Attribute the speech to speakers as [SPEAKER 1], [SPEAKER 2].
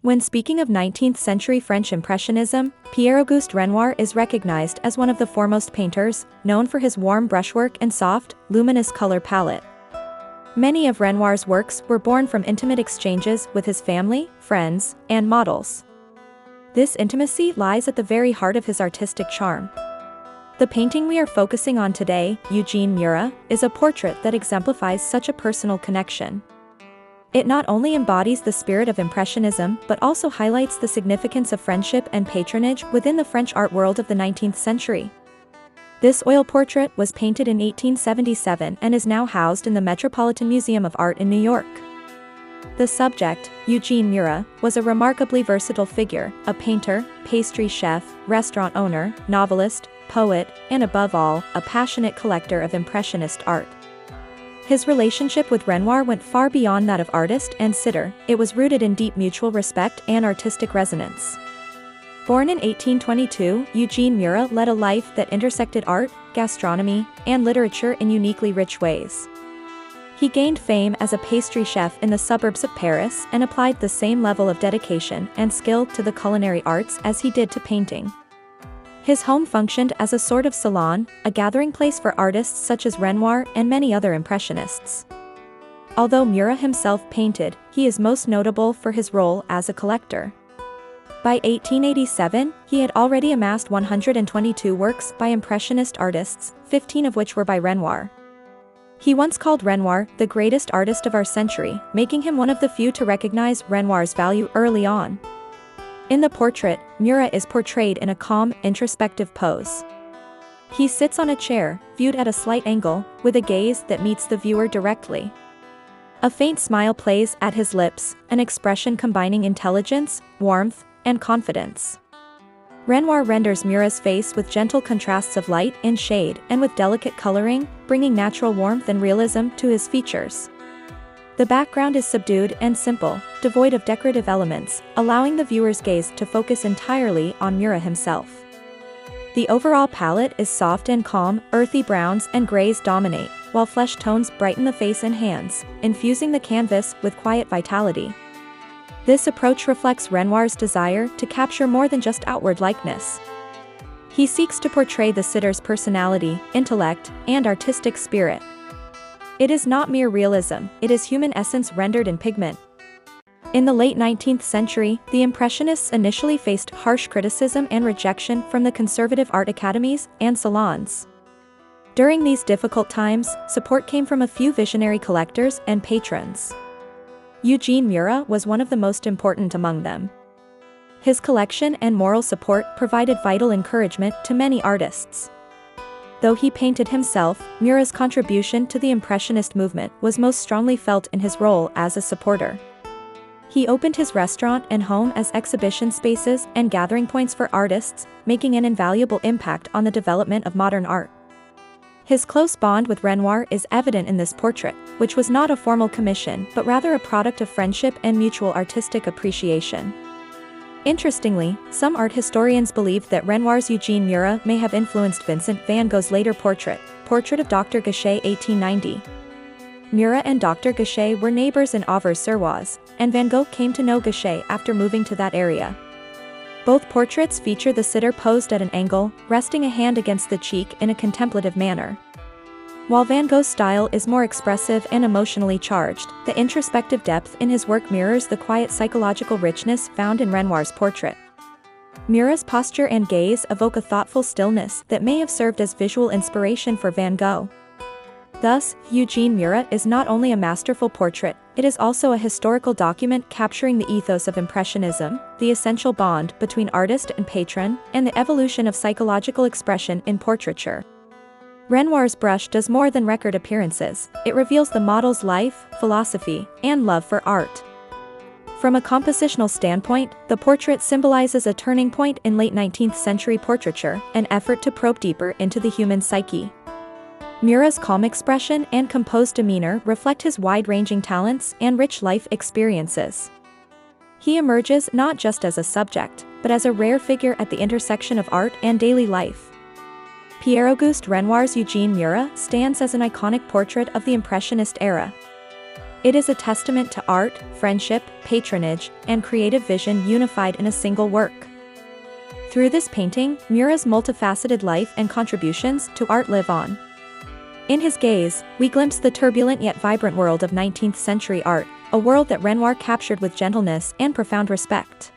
[SPEAKER 1] When speaking of 19th-century French Impressionism, Pierre-Auguste Renoir is recognized as one of the foremost painters, known for his warm brushwork and soft, luminous color palette. Many of Renoir's works were born from intimate exchanges with his family, friends, and models. This intimacy lies at the very heart of his artistic charm. The painting we are focusing on today, Eugène Murer, is a portrait that exemplifies such a personal connection. It not only embodies the spirit of Impressionism but also highlights the significance of friendship and patronage within the French art world of the 19th century. This oil portrait was painted in 1877 and is now housed in the Metropolitan Museum of Art in New York. The subject, Eugène Murer, was a remarkably versatile figure, a painter, pastry chef, restaurant owner, novelist, poet, and above all, a passionate collector of Impressionist art. His relationship with Renoir went far beyond that of artist and sitter. It was rooted in deep mutual respect and artistic resonance. Born in 1822, Eugène Murer led a life that intersected art, gastronomy, and literature in uniquely rich ways. He gained fame as a pastry chef in the suburbs of Paris and applied the same level of dedication and skill to the culinary arts as he did to painting. His home functioned as a sort of salon, a gathering place for artists such as Renoir and many other Impressionists. Although Murer himself painted, he is most notable for his role as a collector. By 1887, he had already amassed 122 works by Impressionist artists, 15 of which were by Renoir. He once called Renoir the greatest artist of our century, making him one of the few to recognize Renoir's value early on. In the portrait, Murer is portrayed in a calm, introspective pose. He sits on a chair, viewed at a slight angle, with a gaze that meets the viewer directly. A faint smile plays at his lips, an expression combining intelligence, warmth, and confidence. Renoir renders Murer's face with gentle contrasts of light and shade and with delicate coloring, bringing natural warmth and realism to his features. The background is subdued and simple, devoid of decorative elements, allowing the viewer's gaze to focus entirely on Murer himself. The overall palette is soft and calm, earthy browns and grays dominate, while flesh tones brighten the face and hands, infusing the canvas with quiet vitality. This approach reflects Renoir's desire to capture more than just outward likeness. He seeks to portray the sitter's personality, intellect, and artistic spirit. It is not mere realism, it is human essence rendered in pigment. In the late 19th century, the Impressionists initially faced harsh criticism and rejection from the conservative art academies and salons. During these difficult times, support came from a few visionary collectors and patrons. Eugène Murer was one of the most important among them. His collection and moral support provided vital encouragement to many artists. Though he painted himself, Murer's contribution to the Impressionist movement was most strongly felt in his role as a supporter. He opened his restaurant and home as exhibition spaces and gathering points for artists, making an invaluable impact on the development of modern art. His close bond with Renoir is evident in this portrait, which was not a formal commission but rather a product of friendship and mutual artistic appreciation. Interestingly, some art historians believe that Renoir's Eugène Murer may have influenced Vincent van Gogh's later portrait of Dr. Gachet 1890. Murer and Dr. Gachet were neighbors in Auvers-sur-Oise, and Van Gogh came to know Gachet after moving to that area. Both portraits feature the sitter posed at an angle, resting a hand against the cheek in a contemplative manner. While Van Gogh's style is more expressive and emotionally charged, the introspective depth in his work mirrors the quiet psychological richness found in Renoir's portrait. Murer's posture and gaze evoke a thoughtful stillness that may have served as visual inspiration for Van Gogh. Thus, Eugène Murer is not only a masterful portrait, it is also a historical document capturing the ethos of Impressionism, the essential bond between artist and patron, and the evolution of psychological expression in portraiture. Renoir's brush does more than record appearances, it reveals the model's life, philosophy, and love for art. From a compositional standpoint, the portrait symbolizes a turning point in late 19th century portraiture, an effort to probe deeper into the human psyche. Murer's calm expression and composed demeanor reflect his wide-ranging talents and rich life experiences. He emerges not just as a subject, but as a rare figure at the intersection of art and daily life. Pierre-Auguste Renoir's Eugène Murer stands as an iconic portrait of the Impressionist era. It is a testament to art, friendship, patronage, and creative vision unified in a single work. Through this painting, Murer's multifaceted life and contributions to art live on. In his gaze, we glimpse the turbulent yet vibrant world of 19th century art, a world that Renoir captured with gentleness and profound respect.